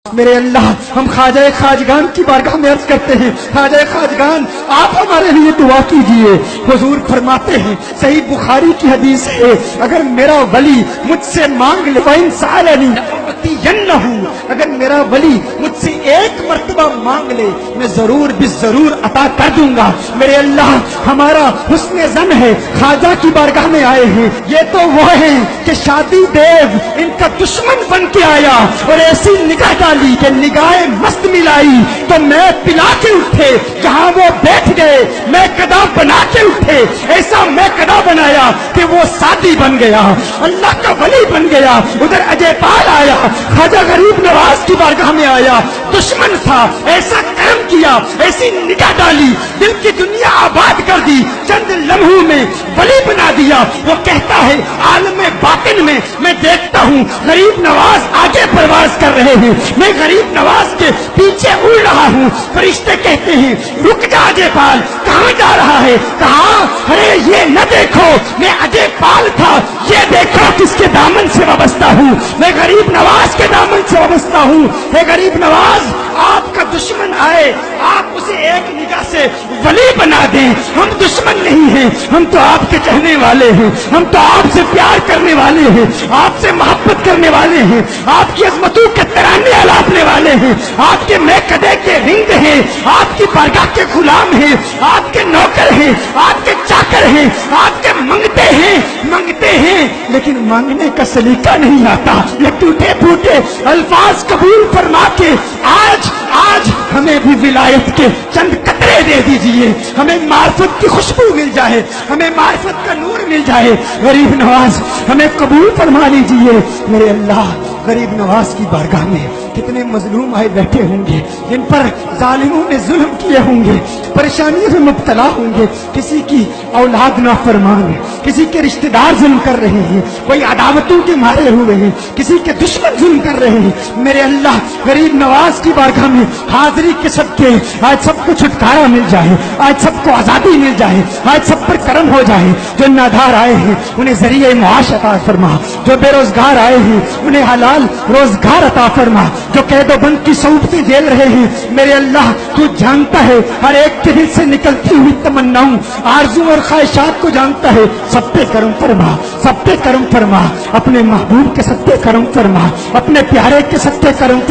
میرے اللہ، ہم خواجہ خواجگان کی بارگاہ میں عرض کرتے ہیں، خواجہ خواجگان آپ ہمارے لیے دعا کیجئے۔ حضور فرماتے ہیں، صحیح بخاری کی حدیث ہے، اگر میرا ولی مجھ سے مانگ لے وَإِن سَأَلَنِي لَأُعْطِيَنَّهُ، اگر میرا ولی مجھ سے ایک مرتبہ مانگ لے میں ضرور ضرور عطا کر دوں گا۔ میرے اللہ، ہمارا حسن ظن ہے، خواجہ کی بارگاہ میں آئے ہیں، یہ تو وہ ہیں کہ شادی دیو ان کا دشمن بن کے آیا اور ایسی نگاہ ڈالی کہ نگاہ مست ملائی تو میں پلا کے اٹھے، جہاں وہ بیٹھ گئے میں قدا بنا کے اٹھے، ایسا میں قدا بنایا کہ وہ ساتھی بن گیا، اللہ کا ولی بن گیا۔ ادھر اجے پال آیا، خواجہ غریب نواز کی بارگاہ میں آیا، دشمن تھا، ایسا کرم کیا، ایسی نگاہ ڈالی، دل کی دنیا آباد کر دی، چند لمحوں میں ولی بنا دیا۔ وہ کہتا ہے عالم باطن میں میں دیکھتا ہوں غریب نواز آگے پرواز کر رہے ہیں، میں غریب نواز کے پیچھے اڑ رہا ہوں۔ فرشتے کہتے ہیں رک جا اجے پال، کہاں جا رہا ہے؟ کہاں؟ ارے یہ نہ دیکھو میں اجے پال تھا، یہ دیکھو کس کے دامن سے وابستہ ہوں، میں غریب نواز کے دامن سے وابستہ ہوں۔ اے غریب نواز، آپ کا دشمن آئے آپ اسے ایک نگاہ سے ولی بنا دیں۔ ہم دشمن نہیں ہیں، ہم تو آپ کے چاہنے والے ہیں، ہم تو آپ سے پیار کرنے والے ہیں، آپ سے محبت کرنے والے ہیں، آپ کی عظمتوں کے ترانے الاپنے والے ہیں، آپ کے میکدے کے رند ہیں، آپ کی بارگاہ کے غلام ہیں، آپ کے نوکر ہیں، آپ کے چاکر ہیں، آپ کے منگتے ہیں لیکن مانگنے کا سلیقہ نہیں آتا۔ یہ ٹوٹے پھوٹے الفاظ قبول فرما کے آج ہمیں بھی ولایت کے چند قطرے دے دیجئے، ہمیں معرفت کی خوشبو مل جائے، ہمیں معرفت کا نور مل جائے۔ غریب نواز ہمیں قبول فرما لیجئے۔ میرے اللہ، غریب نواز کی بارگاہ میں کتنے مظلوم آئے بیٹھے ہوں گے، جن پر ظالموں نے ظلم کیے ہوں گے، پریشانیوں میں مبتلا ہوں گے، کسی کی اولاد نافرمان ہے، کسی کے رشتہ دار ظلم کر رہے ہیں، کوئی عداوتوں کے مارے ہوئے ہیں، کسی کے دشمن ظلم کر رہے ہیں۔ میرے اللہ، غریب نواز کی بارگاہ میں حاضری کے صدقے آج سب کو چھٹکارا مل جائے، آج سب کو آزادی مل جائے، آج سب پر کرم ہو جائے۔ جو نادار آئے ہیں انہیں ذریعہ معاش عطا فرما، جو بے روزگار آئے ہیں انہیں حلال روزگار عطا فرما، جو قید و بند کی صعوبتیں جھیل رہے ہیں میرے اللہ تو جانتا ہے، ہر ایک کے دل سے نکلتی ہوئی تمناؤں آرزو اور خواہشات کو جانتا ہے۔ سب پہ کرم فرما، سب پہ کرم فرما، اپنے محبوب کے سب پہ کرم فرما، اپنے پیارے کے سب پہ کرم فرما۔